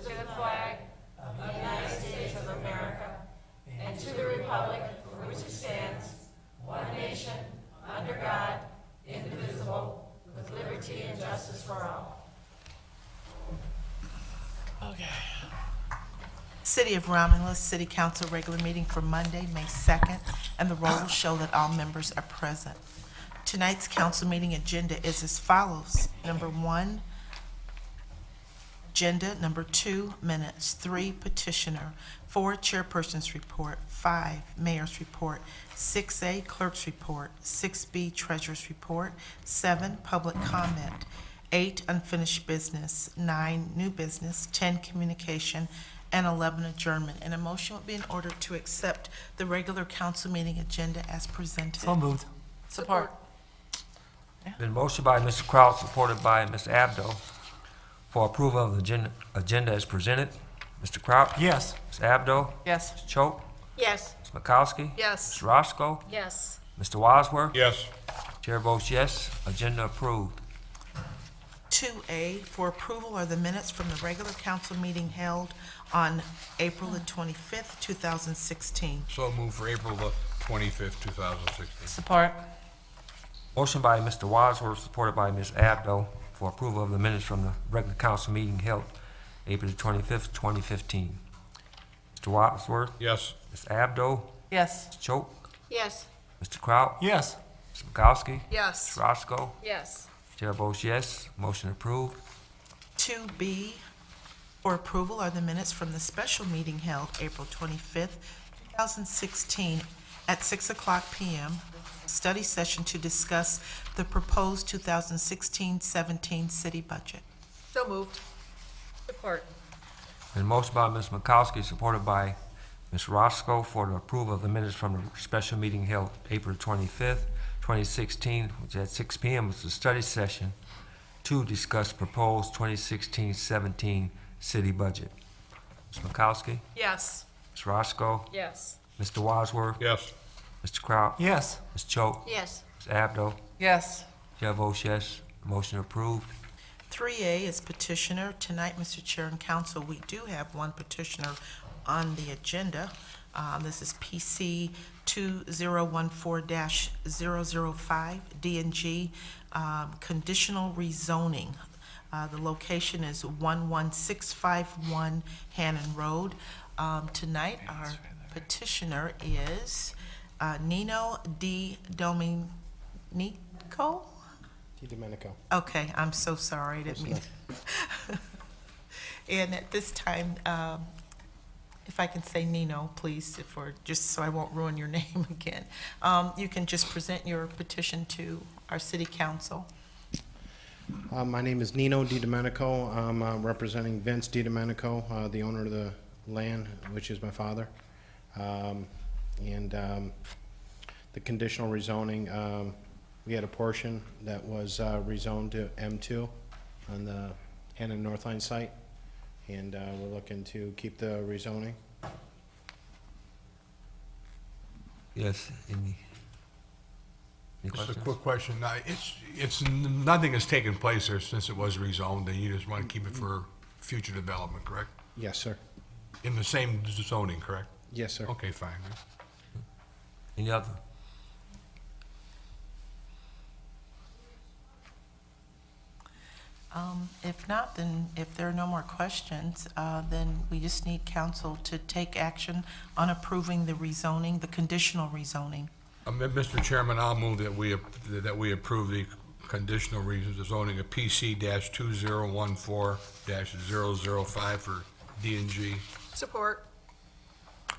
to the flag of the United States of America and to the republic for which it stands, one nation, under God, indivisible, with liberty and justice for all. Okay. City of Romulus City Council regular meeting for Monday, May 2nd, and the roll will show that all members are present. Tonight's council meeting agenda is as follows. Number 1, agenda. Number 2, minutes. 3, petitioner. 4, chairperson's report. 5, mayor's report. 6A, clerk's report. 6B, treasurer's report. 7, public comment. 8, unfinished business. 9, new business. 10, communication. And 11, adjournment. And a motion would be in order to accept the regular council meeting agenda as presented. So moved. Support. Been motion by Mr. Kraut, supported by Ms. Abdo, for approval of the agenda as presented. Mr. Kraut? Yes. Ms. Abdo? Yes. Ms. Choate? Yes. Ms. Makowski? Yes. Ms. Roscoe? Yes. Mr. Wadsworth? Yes. Chair votes yes. Agenda approved. 2A, for approval are the minutes from the regular council meeting held on April the 25th, 2016. So moved for April the 25th, 2016. Support. Motion by Mr. Wadsworth, supported by Ms. Abdo, for approval of the minutes from the regular council meeting held April the 25th, 2015. Mr. Wadsworth? Yes. Ms. Abdo? Yes. Ms. Choate? Yes. Mr. Kraut? Yes. Ms. Makowski? Yes. Ms. Roscoe? Yes. Chair votes yes. Motion approved. 2B, for approval are the minutes from the special meeting held April 25th, 2016 at 6 o'clock p.m., study session to discuss the proposed 2016-17 city budget. So moved. Support. Been motion by Ms. Makowski, supported by Ms. Roscoe, for the approval of the minutes from the special meeting held April 25th, 2016, which at 6 p.m. was the study session to discuss proposed 2016-17 city budget. Ms. Makowski? Yes. Ms. Roscoe? Yes. Mr. Wadsworth? Yes. Mr. Kraut? Yes. Ms. Choate? Yes. Ms. Abdo? Yes. Chair votes yes. Motion approved. 3A is petitioner. Tonight, Mr. Chair and Council, we do have one petitioner on the agenda. This is PC 2014-005, D&G, conditional rezoning. The location is 11651 Hannon Road. Tonight, our petitioner is Nino Di Domenico? Domenico. Okay, I'm so sorry, I didn't mean. And at this time, if I can say Nino, please, just so I won't ruin your name again. You can just present your petition to our city council. My name is Nino Di Domenico. I'm representing Vince Di Domenico, the owner of the land, which is my father. The conditional rezoning, we had a portion that was rezoned to M2 on the Hannon Northline site, and we're looking to keep the rezoning. Yes. Any Just a questions? quick question. Now, nothing has taken place there since it was rezoned, and you just want to keep it for future development, correct? Yes, sir. In the same zoning, correct? Yes, sir. Okay, fine. Any other? If not, then if there are no more questions, then we just need council to take action on approving the rezoning, the conditional rezoning. Mr. Chairman, I'll move that we approve the conditional rezoning of PC-2014-005 for D&G. Support.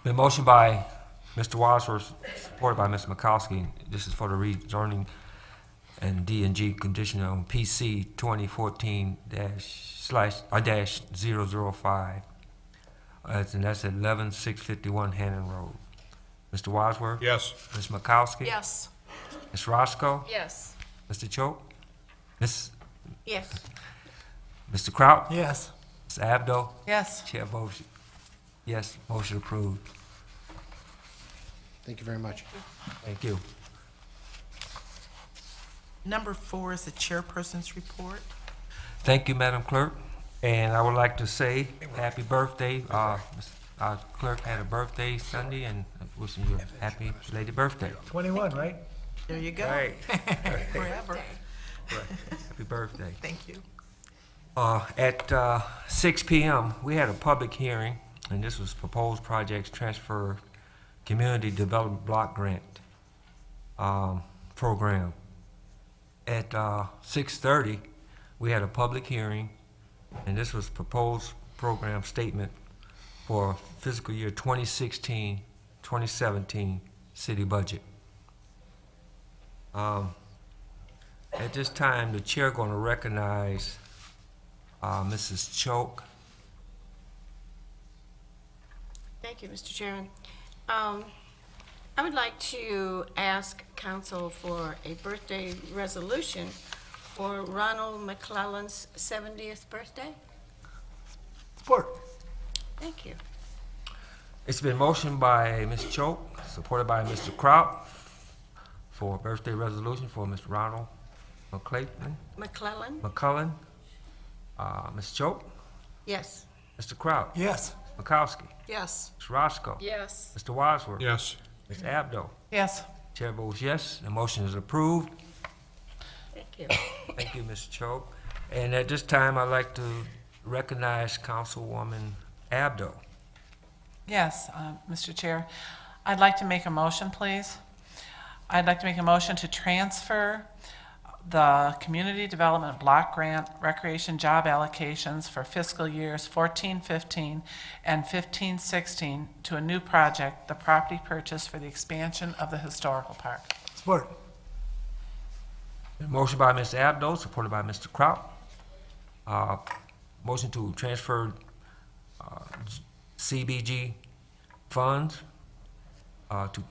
Been motion by Mr. Wadsworth, supported by Ms. Makowski. This is for the rezoning and D&G conditional on PC 2014-005. And that's at 11651 Hannon Road. Mr. Wadsworth? Yes. Ms. Makowski? Yes. Ms. Roscoe? Yes. Mr. Choate? Ms. Yes. Mr. Kraut? Yes. Ms. Abdo? Yes. Chair votes yes. Motion approved. Thank you very much. Thank you. Number 4 is the chairperson's report. Thank you, Madam Clerk. And I would like to say happy birthday. Our clerk had a birthday Sunday, and wishing you a happy belated birthday. 21, right? There you go. Right. Forever. Happy birthday. Thank you. At 6 p.m., we had a public hearing, and this was proposed projects transfer community development block grant program. At 6:30, we had a public hearing, and this was proposed program statement for fiscal year 2016, 2017 city budget. At this time, the chair going to recognize Mrs. Choke. Thank you, Mr. Chairman. I would like to ask council for a birthday resolution for Ronald McClellan's 70th birthday. Support. Thank you. It's been motioned by Ms. Choke, supported by Mr. Kraut, for a birthday resolution for Mr. Ronald McClellan? McCullen. Ms. Choke, Yes. Mr. Kraut, Yes. Makowski, Yes. Ms. Roscoe, Yes. Mr. Wadsworth, Yes. Ms. Abdo. Yes. Chair votes yes, the motion is approved. Thank you. Thank you, Ms. Choke. And at this time, I'd like to recognize Councilwoman Abdo. Yes, Mr. Chair. I'd like to make a motion, please. I'd like to make a motion to transfer the Community Development Block Grant Recreation Job Allocations for fiscal years 14-15 and 15-16 to a new project, the property purchase for the expansion of the historical park. Support. Motion by Ms. Abdo, supported by Mr. Kraut. Motion to transfer CBG funds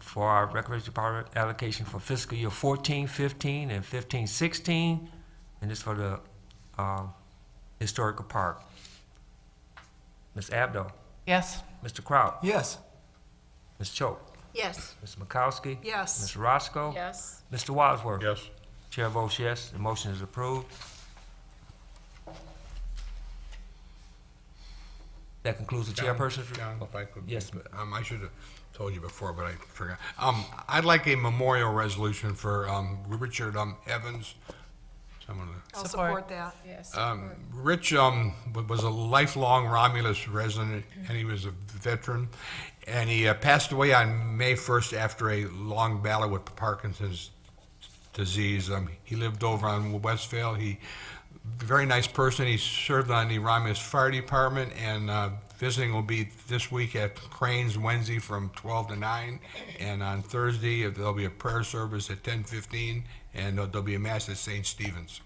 for our Recreation Department allocation for fiscal year 14-15 and 15-16, and this for the historical park. Ms. Abdo, Yes? Mr. Kraut, Yes. Ms. Choke, Yes. Ms. Makowski, Yes. Ms. Roscoe, Yes. Mr. Wadsworth. Yes. Chair votes yes, the motion is approved. That concludes the chairperson's John, report. if I could. Yes, I should have told you before, but I forgot. I'd like a memorial resolution for Richard Evans. Someone to- I'll Support. support that. Yes. Rich was a lifelong Romulus resident, and he was a veteran. And he passed away on May 1st after a long battle with Parkinson's disease. He lived over on Westvale. Very nice person. He served on the Romulus Fire Department, and visiting will be this week at Cranes Wednesday from 12 to 9. And on Thursday, there'll be a prayer service at 10:15, and there'll be a mass at St. Stephen's.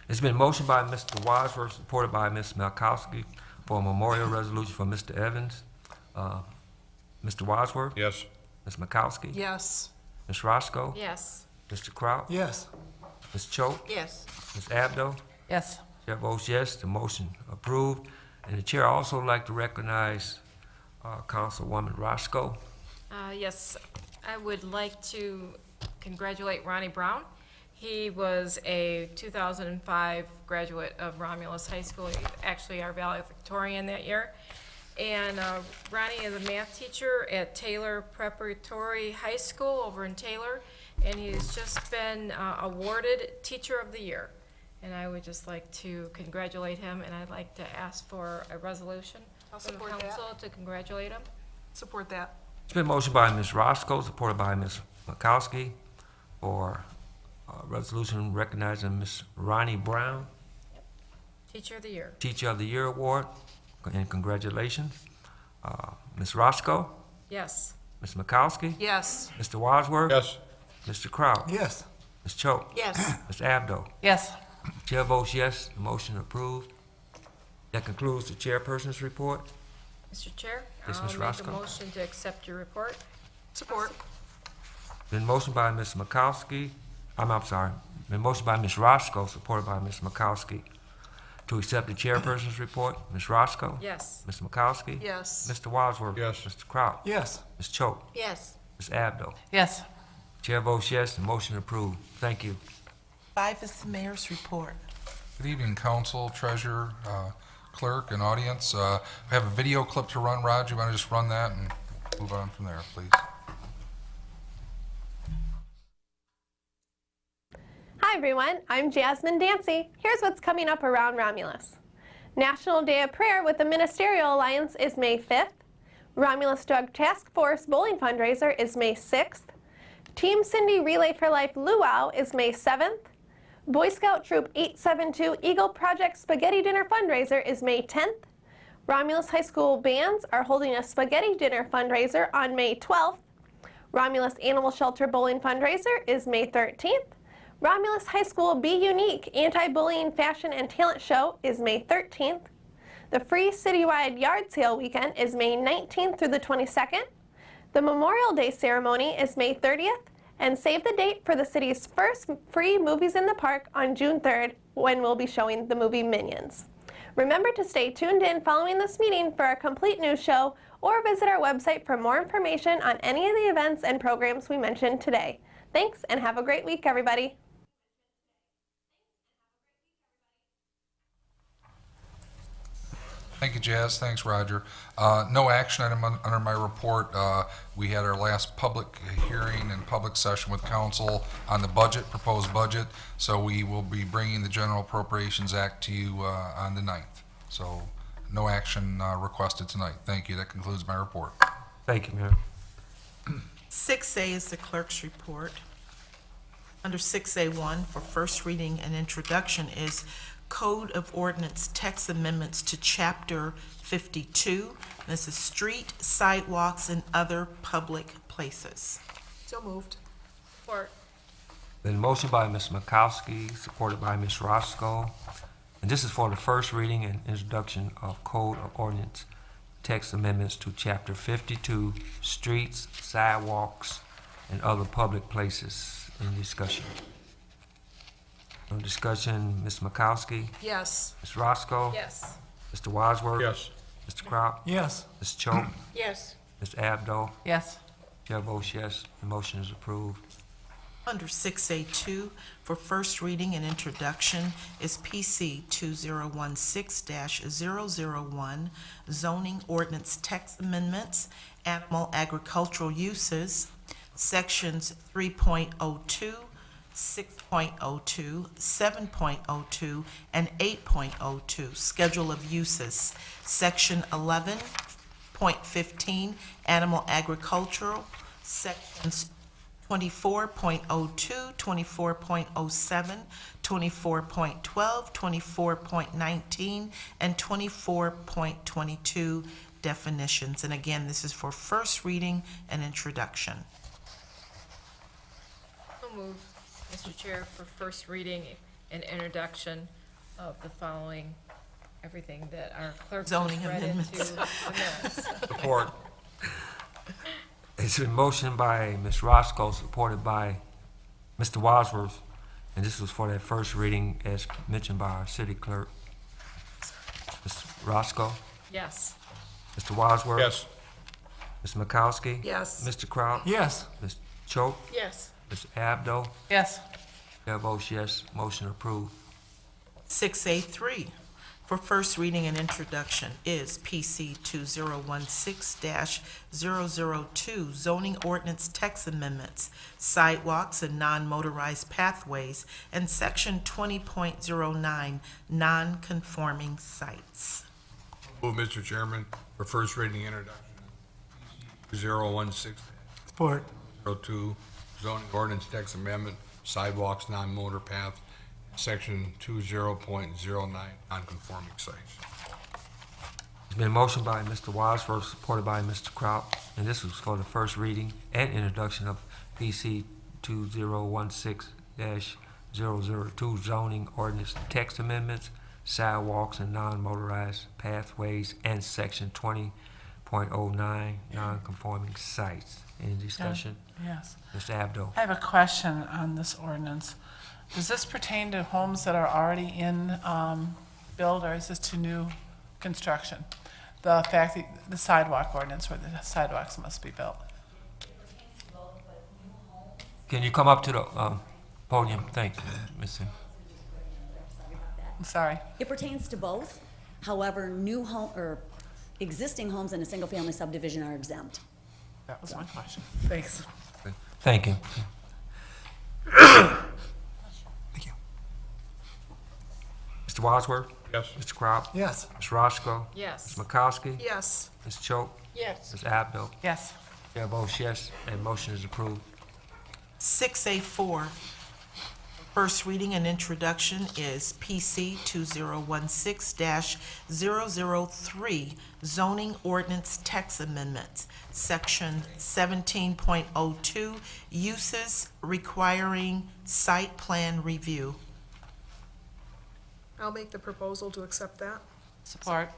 it's been motioned by Mr. Wadsworth, supported by Ms. Malkowski, for a memorial resolution for Mr. Evans. Mr. Wadsworth, Yes. Ms. Makowski, Yes. Ms. Roscoe, Yes. Mr. Kraut, Yes. Ms. Choate, Yes. Ms. Abdo. Yes. Chair votes yes, the motion approved. And the chair also would like to recognize Councilwoman Roscoe. Yes, I would like to congratulate Ronnie Brown. He was a 2005 graduate of Romulus High School, actually our valedictorian that year. And Ronnie is a math teacher at Taylor Preparatory High School over in Taylor, and he's just been awarded Teacher of the Year. And I would just like to congratulate him, and I'd like to ask for a resolution I'll from the support that. council to congratulate him. Support that. It's been motioned by Ms. Roscoe, supported by Ms. Makowski, for a resolution recognizing Ms. Ronnie Brown, Teacher of the Year. Teacher of the Year Award, and congratulations. Ms. Roscoe, Yes. Ms. Makowski, Yes. Mr. Wadsworth. Yes. Mr. Kraut, Yes. Ms. Choate, Yes. Ms. Abdo. Yes. Chair votes yes, the motion approved. That concludes the chairperson's report. Mr. Chair, Yes, Ms. I'll make Roscoe. a motion to accept your report. Support. Been motioned by Ms. Makowski, I'm sorry, been motioned by Ms. Roscoe, supported by Ms. Makowski, to accept the chairperson's report. Ms. Roscoe? Yes. Ms. Makowski? Yes. Mr. Wadsworth? Yes. Mr. Kraut? Yes. Ms. Choate? Yes. Ms. Abdo? Yes. Chair votes yes, the motion approved. Thank you. 5 is the mayor's report. Good evening, council, treasurer, clerk, and audience. We have a video clip to run. Rod, you want to just run that and move on from there, please? Hi everyone, I'm Jasmine Dancy. Here's what's coming up around Romulus. National Day of Prayer with the Ministerial Alliance is May 5th. Romulus Drug Task Force Bowling Fundraiser is May 6th. Team Cindy Relay for Life Luau is May 7th. Boy Scout Troop 872 Eagle Project Spaghetti Dinner Fundraiser is May 10th. Romulus High School bands are holding a spaghetti dinner fundraiser on May 12th. Romulus Animal Shelter Bowling Fundraiser is May 13th. Romulus High School Be Unique Anti-Bullying Fashion and Talent Show is May 13th. The free citywide yard sale weekend is May 19th through the 22nd. The Memorial Day ceremony is May 30th. And save the date for the city's first free Movies in the Park on June 3rd, when we'll be showing the movie Minions. Remember to stay tuned in following this meeting for a complete news show, or visit our website for more information on any of the events and programs we mentioned today. Thanks, and have a great week, everybody. Thank you, Jazz. Thanks, Roger. No action item under my report. We had our last public hearing and public session with council on the budget, proposed budget. So we will be bringing the General Appropriations Act to you on the 9th. So no action requested tonight. Thank you. That concludes my report. Thank you, Mayor. 6A is the clerk's report. Under 6A1 for first reading and introduction is Code of Ordinance text amendments to Chapter 52. This is street, sidewalks, and other public places. So moved. Support. Been motion by Ms. Makowski, supported by Ms. Roscoe. And this is for the first reading and introduction of Code of Ordinance text amendments to Chapter 52, streets, sidewalks, and other public places. Any discussion? No discussion. Ms. Makowski? Yes. Ms. Roscoe? Yes. Mr. Wadsworth? Yes. Mr. Crop? Yes. Ms. Choate? Yes. Ms. Abdo? Yes. Chair votes yes. The motion is approved. Under 6A2 for first reading and introduction is PC 2016-001, zoning ordinance text amendments, animal agricultural uses, sections 3.02, 6.02, 7.02, and 8.02, schedule of uses, section 11.15, animal agricultural, sections 24.02, 24.07, 24.12, 24.19, and 24.22 definitions. And again, this is for first reading and introduction. So moved, Mr. Chair, for first reading and introduction of the following, everything that our clerk just Zoning read amendments. into the minutes. Support. It's been motioned by Ms. Roscoe, supported by Mr. Wadsworth, and this was for that first reading as mentioned by our city clerk. Ms. Roscoe? Yes. Mr. Wadsworth? Yes. Ms. Makowski? Yes. Mr. Crowd? Yes. Ms. Choate? Yes. Ms. Abdo? Yes. Chair votes yes. Motion approved. 6A3 for first reading and introduction is PC 2016-002, zoning ordinance text amendments, sidewalks and non-motorized pathways, and section 20.09, non-conforming sites. Move, Mr. Chairman, for first reading introduction. 01602, Support. zoning ordinance text amendment, sidewalks, non-motor path, section 20.09, non-conforming sites. It's been motioned by Mr. Wadsworth, supported by Mr. Crowd, and this was for the first reading and introduction of PC 2016-002, zoning ordinance text amendments, sidewalks and non-motorized pathways, and section 20.09, non-conforming sites. Any discussion? Yes. Mr. Abdo? I have a question on this ordinance. Does this pertain to homes that are already in build, or is this to new construction? The fact that the sidewalk ordinance where the sidewalks must be built. Can you come up to the podium? Thanks, Mr. I'm sorry. It pertains to both. However, new home, or existing homes in a single-family subdivision are exempt. That was my question. Thanks. Thank you. Thank you. Mr. Wadsworth? Yes. Mr. Crowell? Yes. Ms. Roscoe? Yes. Ms. Makowski? Yes. Ms. Choate? Yes. Ms. Abdo? Yes. Chair votes yes, and motion is approved. 6A4, first reading and introduction is PC 2016-003, zoning ordinance text amendments, section 17.02, uses requiring site plan review. I'll make the proposal to accept that. Support.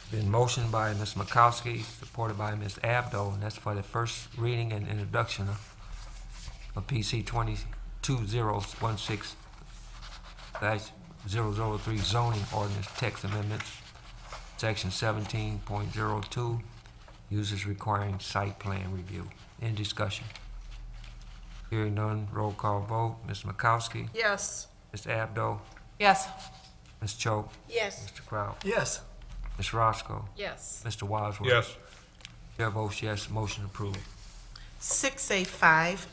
Been motioned by Ms. Makowski, supported by Ms. Abdo, and that's for the first reading and introduction of PC 2016-003 zoning ordinance text amendments, section 17.02, uses requiring site plan review. In discussion. Hearing none, roll call vote. Ms. Makowski, Yes. Ms. Abdo, Yes. Ms. Choate, Yes. Mr. Crowell, Yes. Ms. Roscoe, Yes. Mr. Wadsworth. Yes. Chair votes yes, motion approved. 6A5,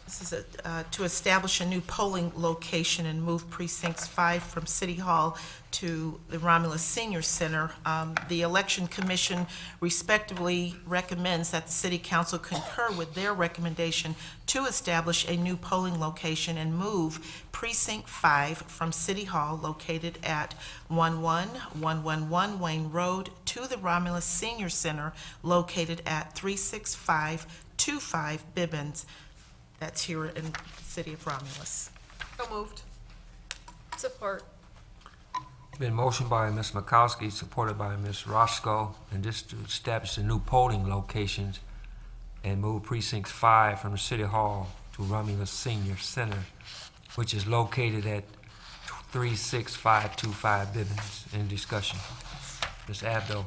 this is to establish a new polling location and move precincts 5 from City Hall to the Romulus Senior Center. The Election Commission respectively recommends that the City Council concur with their recommendation to establish a new polling location and move Precinct 5 from City Hall located at 11111 Wayne Road to the Romulus Senior Center located at 36525 Bibbins. That's here in the city of Romulus. So moved. Support. Been motioned by Ms. Makowski, supported by Ms. Roscoe, and this to establish the new polling locations and move precincts 5 from the City Hall to Romulus Senior Center, which is located at 36525 Bibbins. In discussion. Ms. Abdo.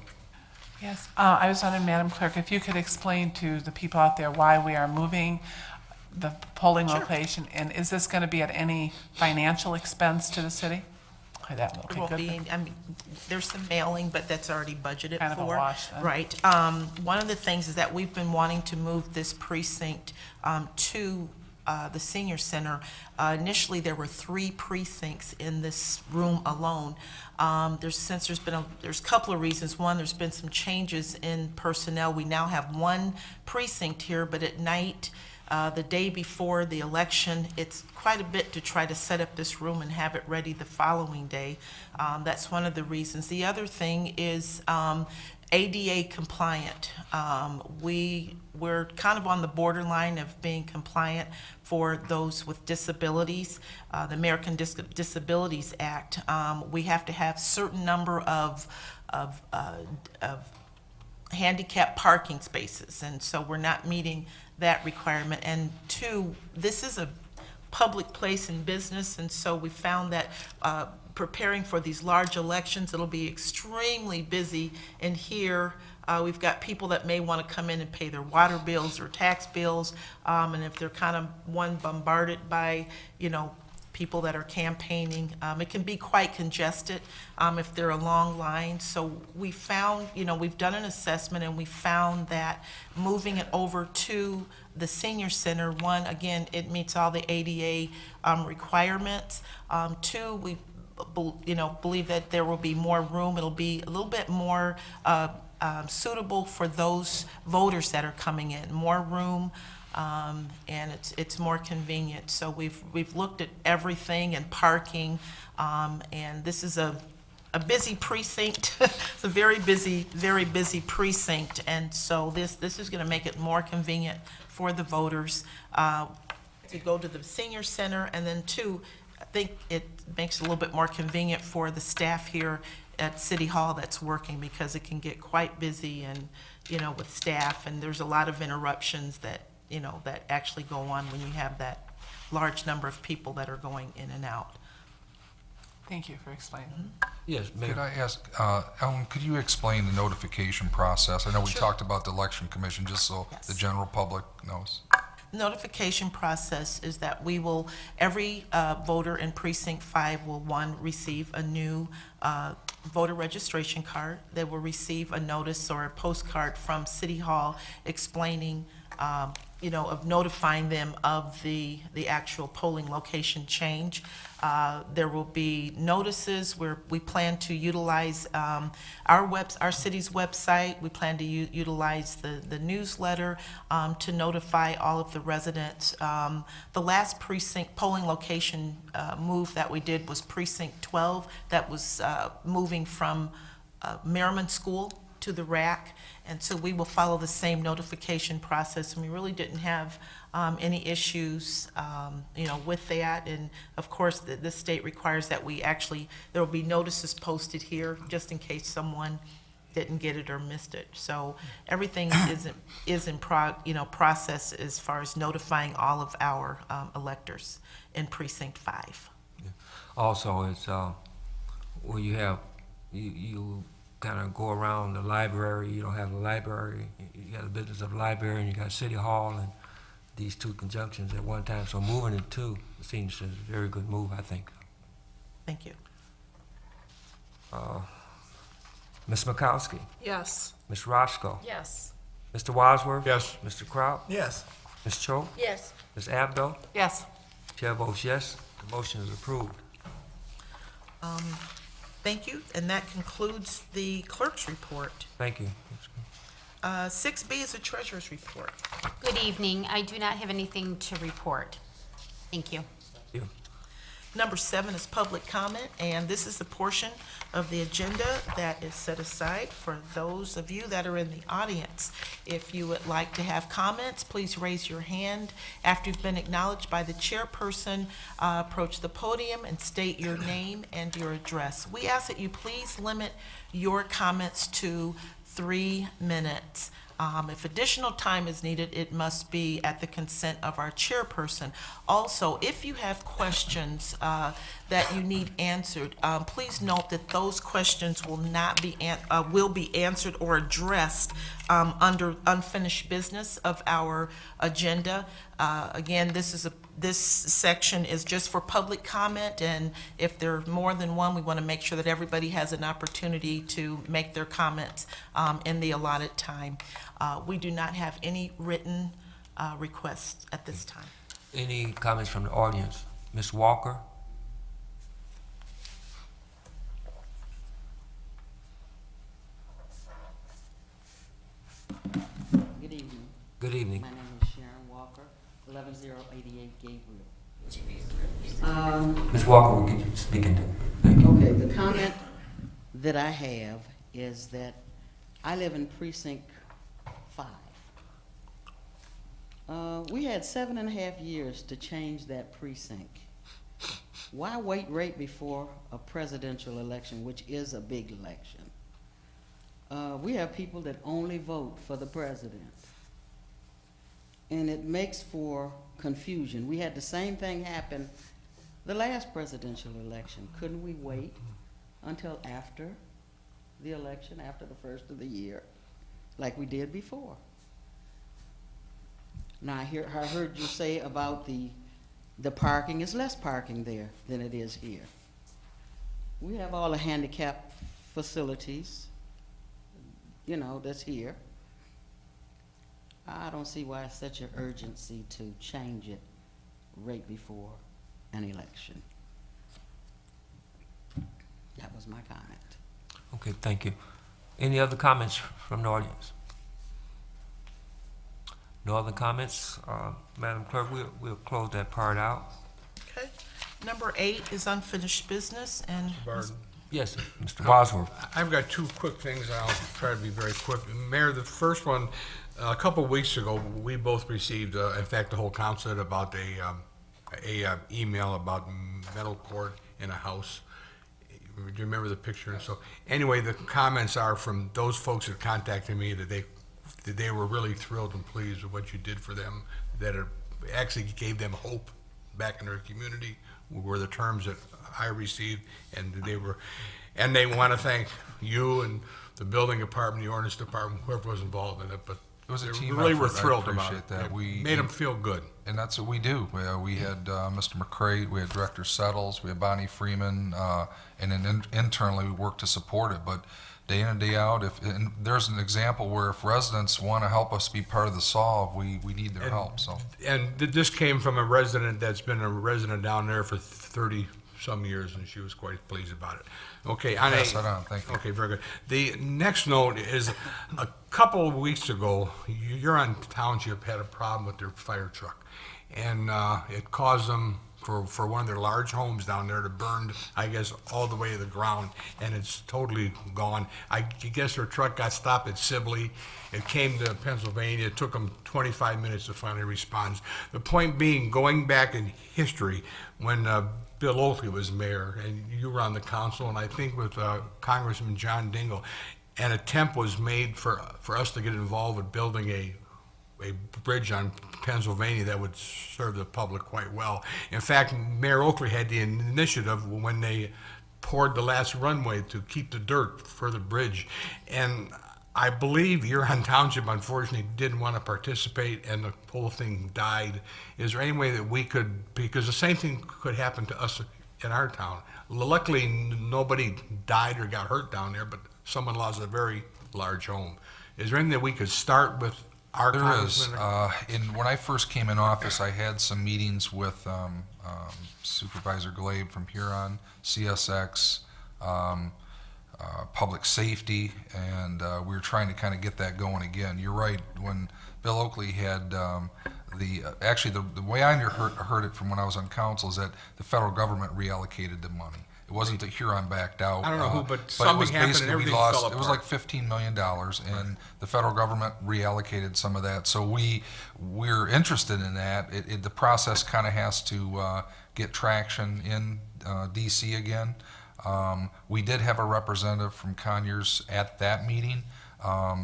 Yes, I was wondering, Madam Clerk, if you could explain to the people out there why we are moving the polling location, and is this going to be at any financial expense to the city? Okay, that, There okay, won't good. be, I mean, there's some mailing, but that's already budgeted for. Kind of a wash then. Right. One of the things is that we've been wanting to move this precinct to the senior center. Initially, there were 3 precincts in this room alone. There's a couple of reasons. One, there's been some changes in personnel. We now have 1 precinct here, but at night, the day before the election, it's quite a bit to try to set up this room and have it ready the following day. That's one of the reasons. The other thing is ADA compliant. We're kind of on the borderline of being compliant for those with disabilities. The American Disabilities Act, we have to have certain number of handicap parking spaces, and so we're not meeting that requirement. And 2, this is a public place and business, and so we found that preparing for these large elections, it'll be extremely busy in here. We've got people that may want to come in and pay their water bills or tax bills, and if they're kind of bombarded by, people that are campaigning, it can be quite congested if they're a long line. So we found, we've done an assessment and we found that moving it over to the senior center, 1, again, it meets all the ADA requirements. 2, we believe that there will be more room. It'll be a little bit more suitable for those voters that are coming in, more room, and it's more convenient. So we've looked at everything and parking, and this is a busy precinct. It's a very busy precinct, and so this is going to make it more convenient for the voters to go to the senior center, and then 2, I think it makes it a little bit more convenient for the staff here at City Hall that's working, because it can get quite busy and, with staff, and there's a lot of interruptions that, that actually go on when you have that large number of people that are going in and out. Thank you for explaining. Yes, Could Mayor. I ask, Ellen, could you explain the notification process? I know we talked about the election commission, just so the general public knows. Notification process is that every voter in Precinct 5 will, one, receive a new voter registration card. They will receive a notice or a postcard from City Hall explaining, of notifying them of the actual polling location change. There will be notices where we plan to utilize our city's website. We plan to utilize the newsletter to notify all of the residents. The last precinct polling location move that we did was Precinct 12. That was moving from Merriman School to the rack. And so we will follow the same notification process, and we really didn't have any issues, with that. And of course, the state requires that there will be notices posted here just in case someone didn't get it or missed it. So everything is in process as far as notifying all of our electors in Precinct 5. Also, it's where you kind of go around the library. You don't have a library. You got the business of the library, and you got City Hall, and these two conjunctions at one time. So moving it two seems a very good move, I think. Thank you. Ms. Makowski, Yes. Ms. Roscoe, Yes. Mr. Wadsworth, Yes. Mr. Kraut, Yes. Ms. Cho, Yes. Ms. Abdo, Yes. Chair votes yes. The motion is approved. Thank you, and that concludes the clerk's report. Thank you. 6B is a treasurer's report. Good evening. I do not have anything to report. Thank you. Thank you. Number 7 is public comment, and this is the portion of the agenda that is set aside for those of you that are in the audience. If you would like to have comments, please raise your hand. After you've been acknowledged by the chairperson, approach the podium and state your name and your address. We ask that you please limit your comments to 3 minutes. If additional time is needed, it must be at the consent of our chairperson. Also, if you have questions that you need answered, please note that those questions will be answered or addressed under unfinished business of our agenda. Again, this section is just for public comment, and if there are more than one, we want to make sure that everybody has an opportunity to make their comments in the allotted time. We do not have any written requests at this time. Any comments from the audience? Ms. Walker? Good evening. Good evening. My name is Sharon Walker, 11088 Gabriel. Ms. Walker will get you speaking to. Thank you. Okay, the comment that I have is that I live in Precinct 5. We had 7.5 years to change that precinct. Why wait right before a presidential election, which is a big election? We have people that only vote for the president. And it makes for confusion. We had the same thing happen the last presidential election. Couldn't we wait until after the election, after the first of the year, like we did before? Now, I heard you say about the parking. Is less parking there than it is here. We have all the handicap facilities, that's here. I don't see why it's such an urgency to change it right before an election. That was my comment. Okay, thank you. Any other comments from the audience? No other comments? Madam Clerk, we'll close that part out. Okay. Number 8 is unfinished business, and Barton. Yes, Mr. Bosworth. I've got 2 quick things, and I'll try to be very quick. Mayor, the first one, a couple of weeks ago, we both received, in fact, the whole council, about a email about metal cord in a house. Do you remember the picture? And so, anyway, the comments are from those folks that contacted me that they were really thrilled and pleased with what you did for them, that it actually gave them hope back in their community, were the terms that I received, and they want to thank you and the building department, the ordinance department, whoever was involved in it, but It was a They team really were effort. I thrilled about appreciate it. that. It We made them feel good. And that's what we do. We had Mr. McCray, we had Director Settles, we had Bonnie Freeman, and then internally we work to support it. But day in and day out, and there's an example where if residents want to help us be part of the solve, we need their help. So And this came from a resident that's been a resident down there for 30-some years, and she was quite pleased about it. Okay, on pass that on. Thank you. Okay, very good. The next note is, a couple of weeks ago, Huron Township had a problem with their fire truck. And it caused them, for one of their large homes down there, to burn, I guess, all the way to the ground, and it's totally gone. I guess their truck got stopped at Sibley. It came to Pennsylvania. It took them 25 minutes to finally respond. The point being, going back in history, when Bill Oakley was mayor, and you were on the council, and I think with Congressman John Dingell, an attempt was made for us to get involved with building a bridge on Pennsylvania that would serve the public quite well. In fact, Mayor Oakley had the initiative when they poured the last runway to keep the dirt for the bridge. And I believe Huron Township unfortunately didn't want to participate and the whole thing died. Is there any way that we could, because the same thing could happen to us in our town. Luckily, nobody died or got hurt down there, but someone lost a very large home. Is there anything that we could start with our there is. congressman? When I first came in office, I had some meetings with Supervisor Glabe from Huron, CSX, Public Safety, and we were trying to kind of get that going again. You're right. When Bill Oakley had actually the way I heard it from when I was on council is that the federal government reallocated the money. It wasn't that Huron backed out. I don't know who, but it something was happened and basically everything lost. fell It was apart. like $15 million, and the federal government reallocated some of that. So we're interested in that. The process kind of has to get traction in DC again. We did have a representative from Conyers at that meeting.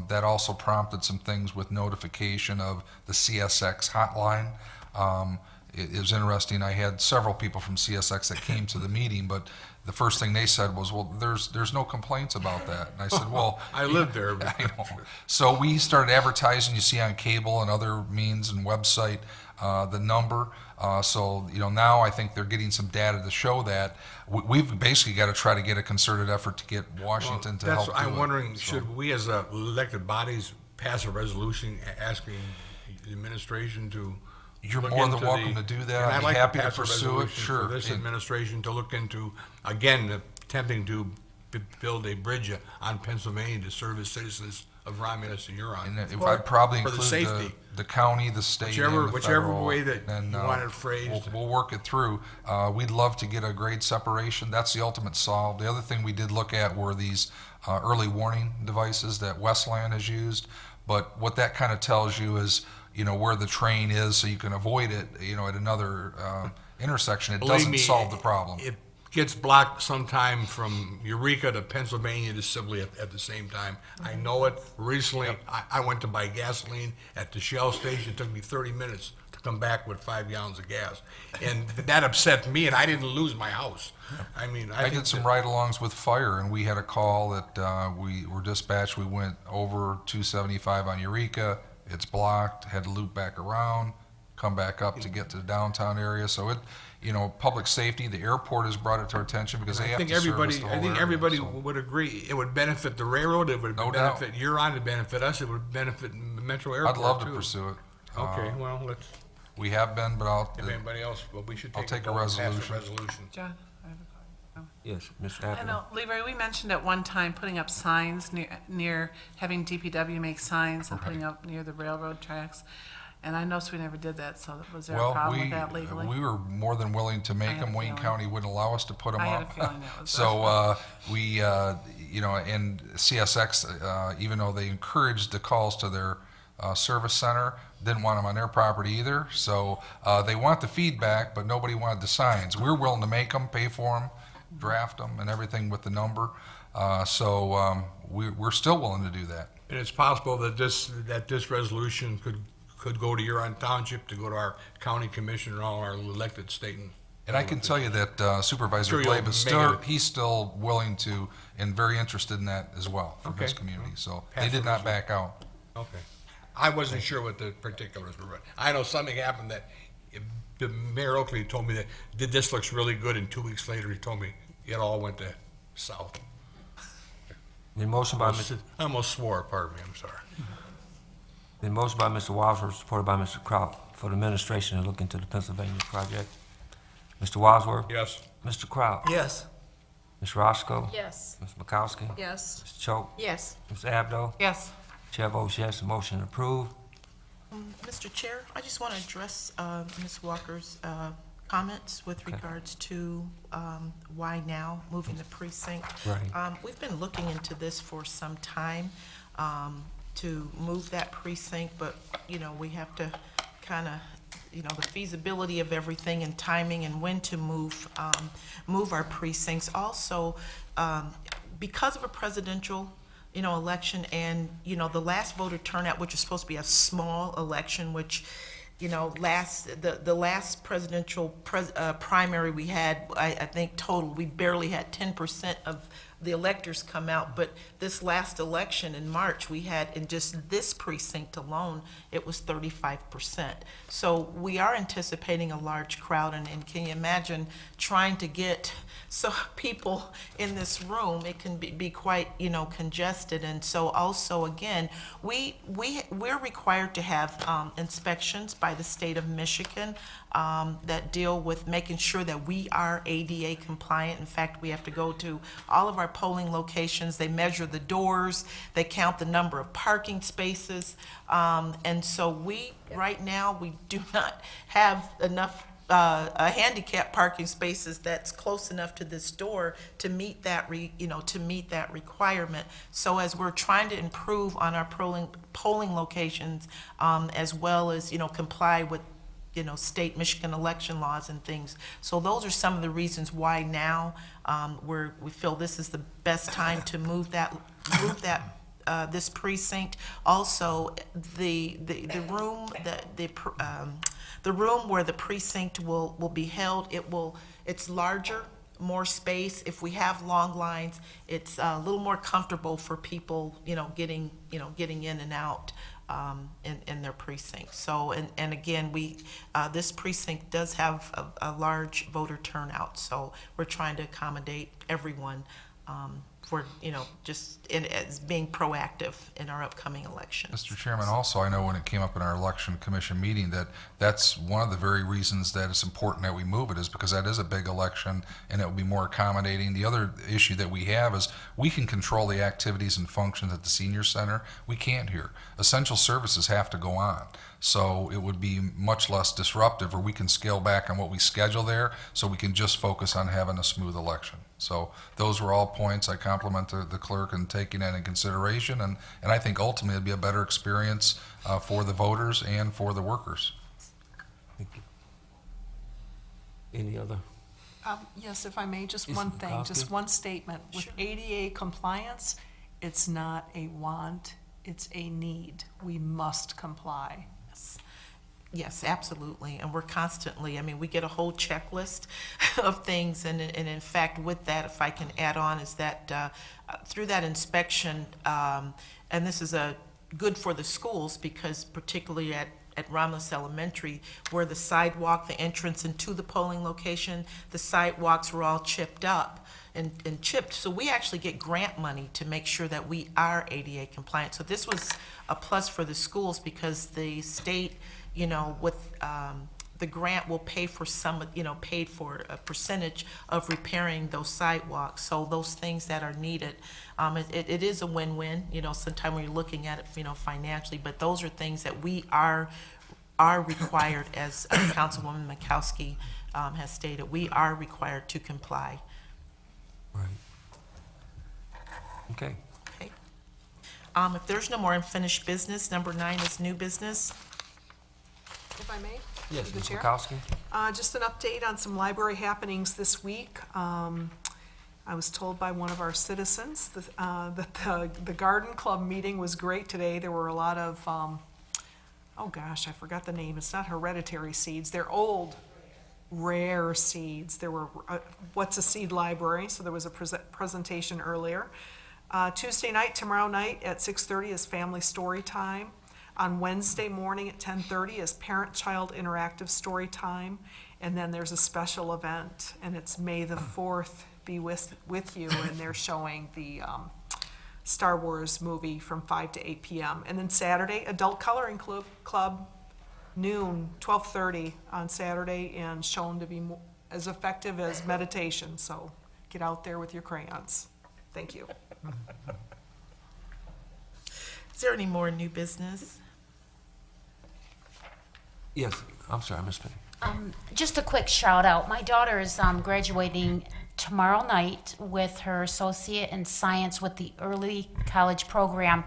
That also prompted some things with notification of the CSX hotline. It was interesting. I had several people from CSX that came to the meeting, but the first thing they said was, well, there's no complaints about that. And I said, well, I lived there. I know. So we started advertising, you see on cable and other means and website, the number. So, now I think they're getting some data to show that. We've basically got to try to get a concerted effort to get Washington to help do it. I'm wondering, So- should we as elected bodies pass a resolution asking the administration to You're look more than into welcome to do that. And I'd I'd be like happy to pass a pursue it. resolution Sure. for this And- administration to look into, again, attempting to build a bridge on Pennsylvania to serve the citizens of Romulus and Huron. And if I'd probably For the include safety. the county, the state, Whichever- and the whichever federal, way that and, you want it phrased. We'll work it through. We'd love to get a grade separation. That's the ultimate solve. The other thing we did look at were these early warning devices that Westland has used. But what that kind of tells you is, where the train is, so you can avoid it, at another intersection. It Believe doesn't me, solve the problem. It gets blocked sometime from Eureka to Pennsylvania to Sibley at the same time. I know it. Recently, I went to buy gasoline at the Shell station. It took me 30 minutes to come back with 5 gallons of gas. And that upset me, and I didn't lose my house. I mean, I did some ride-alongs with fire, and we had a call that we were dispatched. We went over 275 on Eureka. It's blocked. Had to loop back around, come back up to get to the downtown area. So it, public safety. The airport has brought it to our attention because they have to service the whole I think area, everybody so. would agree. It would benefit the railroad. It would No doubt. benefit Huron. It would benefit us. It would benefit Metro Airport I'd love to too. pursue it. Okay, well, let's. We have been, but If anybody else, well, we should I'll take take a vote and pass resolution. resolution. John, I have a question. Yes, Ms. I Appel. know, Leroy, we mentioned at one time putting up signs near having DPW make signs and putting up near the railroad tracks. And I noticed we never did that, so was there a Well, problem with that legally? we were more than willing to make had a them. Wayne feeling. County wouldn't allow us to put them up. I had a feeling that was So we, and CSX, even though they encouraged the calls to their service center, didn't want them on their property either. So they want the feedback, but nobody wanted the signs. We're willing to make them, pay for them, draft them, and everything with the number. So we're still willing to do that. And it's possible that this resolution could go to Huron Township, to go to our county commissioner, all our elected state And I can tell you that Supervisor Sure you'll Glabe is make it. he's still willing to and very interested in that as well for his Okay. community. So Pass they the did not back out. Okay. I wasn't sure what the particulars were, but I know something happened that the Mayor Oakley told me that this looks really good, and 2 weeks later he told me it all went to south. The motion by Mr. I almost swore, pardon me, I'm sorry. The motion by Mr. Wadsworth, supported by Mr. Kraut, for the administration to look into the Pennsylvania project. Mr. Wadsworth? Yes. Mr. Kraut? Yes. Ms. Roscoe? Yes. Ms. Makowski? Yes. Ms. Choate? Yes. Ms. Abdo? Yes. Chair votes yes, the motion approved. Mr. Chair, I just want to address Ms. Walker's comments with regards to why now, moving the precinct. Right. We've been looking into this for some time to move that precinct, but, you know, we have to kind of, you know, the feasibility of everything and timing and when to move our precincts. Also, because of a presidential election, and, the last voter turnout, which is supposed to be a small election, which, the last presidential primary we had, I think total, we barely had 10% of the electors come out, but this last election in March, we had, in just this precinct alone, it was 35%. So we are anticipating a large crowd, and can you imagine trying to get people in this room? It can be quite, congested. And so also, again, we're required to have inspections by the state of Michigan that deal with making sure that we are ADA compliant. In fact, we have to go to all of our polling locations. They measure the doors, they count the number of parking spaces. And so right now, we do not have enough handicap parking spaces that's close enough to this door to meet that requirement. So as we're trying to improve on our polling locations, as well as comply with state Michigan election laws and things. So those are some of the reasons why now we feel this is the best time to move this precinct. Also, the room where the precinct will be held, it's larger, more space. If we have long lines, it's a little more comfortable for people, getting in and out in their precinct. So, and again, this precinct does have a large voter turnout, so we're trying to accommodate everyone for, just as being proactive in our upcoming elections. Mr. Chairman, also, I know when it came up in our election commission meeting that's one of the very reasons that it's important that we move it, is because that is a big election and it will be more accommodating. The other issue that we have is we can control the activities and functions at the senior center. We can't here. Essential services have to go on. So it would be much less disruptive, or we can scale back on what we schedule there so we can just focus on having a smooth election. So those were all points. I compliment the clerk in taking that in consideration, and I think ultimately it'd be a better experience for the voters and for the workers. Thank you. Any other? Yes, if I may, just Yes, one Ms. thing, Kowski. just one statement. With Sure. ADA compliance, it's not a want, it's a need. We must comply. Yes, absolutely. And we're constantly, we get a whole checklist of things. And in fact, with that, if I can add on, is that through that inspection, and this is good for the schools, because particularly at Romulus Elementary, where the sidewalk, the entrance into the polling location, the sidewalks were all chipped up and chipped. So we actually get grant money to make sure that we are ADA compliant. So this was a plus for the schools, because the state, with the grant will pay for paid for a percentage of repairing those sidewalks. So those things that are needed, it is a win-win, sometime when you're looking at it, financially, but those are things that we are required, as Councilwoman Makowski has stated, we are required to comply. Right. Okay. Okay. If there's no more unfinished business, number 9 is new business. If I may? Yes, Through the Ms. chair? Makowski? Just an update on some library happenings this week. I was told by one of our citizens that the garden club meeting was great today. There were a lot of, oh gosh, I forgot the name. It's not hereditary seeds. They're old, rare seeds. There were, what's a seed library? So there was a presentation earlier. Tuesday night, tomorrow night at 6:30 is family story time. On Wednesday morning at 10:30 is parent-child interactive story time. And then there's a special event, and it's May the 4th Be With You, and they're showing the Star Wars movie from 5 to 8 p.m. And then Saturday, Adult Coloring Club, noon, 12:30 on Saturday, and shown to be as effective as meditation. So get out there with your crayons. Thank you. Is there any more new business? Yes, I'm sorry, Ms. Penny. Just a quick shout out. My daughter is graduating tomorrow night with her associate in science with the early college program.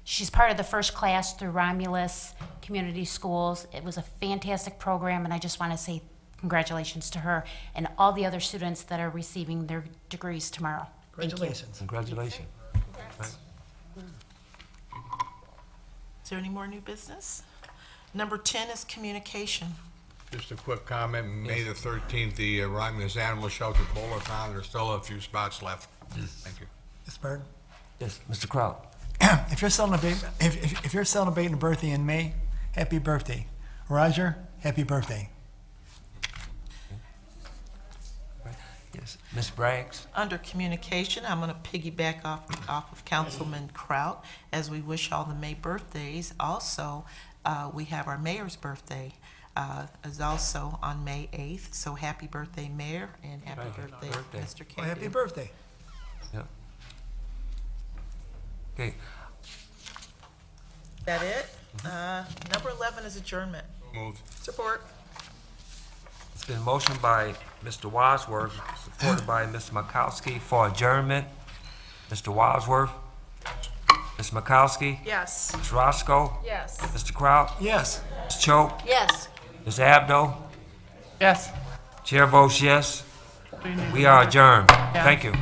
She's part of the first class through Romulus Community Schools. It was a fantastic program, and I just want to say congratulations to her and all the other students that are receiving their degrees tomorrow. Thank you. Congratulations. Congratulations. Is there any more new business? Number 10 is communication. Just a quick comment, May the 13th, the Romulus Animal Shelter Polo-Thon, there's still a few spots left. Thank you. Mr. Burton, Yes, Mr. Kraut. if you're celebrating a birthday in May, happy birthday. Roger, happy birthday. Yes, Ms. Braggs. Under communication, I'm going to piggyback off of Councilman Kraut as we wish all the May birthdays. Also, we have our mayor's birthday is also on May 8th. So happy birthday, Mayor, and happy birthday, Mr. Well, happy Cadu. birthday. Yeah. Okay, That it? Number 11 is adjournment. Moved. Support. it's been motioned by Mr. Wadsworth, supported by Ms. Makowski for adjournment. Mr. Wadsworth? Ms. Makowski? Yes. Ms. Roscoe? Yes. Mr. Kraut? Yes. Ms. Choate? Yes. Ms. Abdo? Yes. Chair votes yes. We are adjourned. Thank you.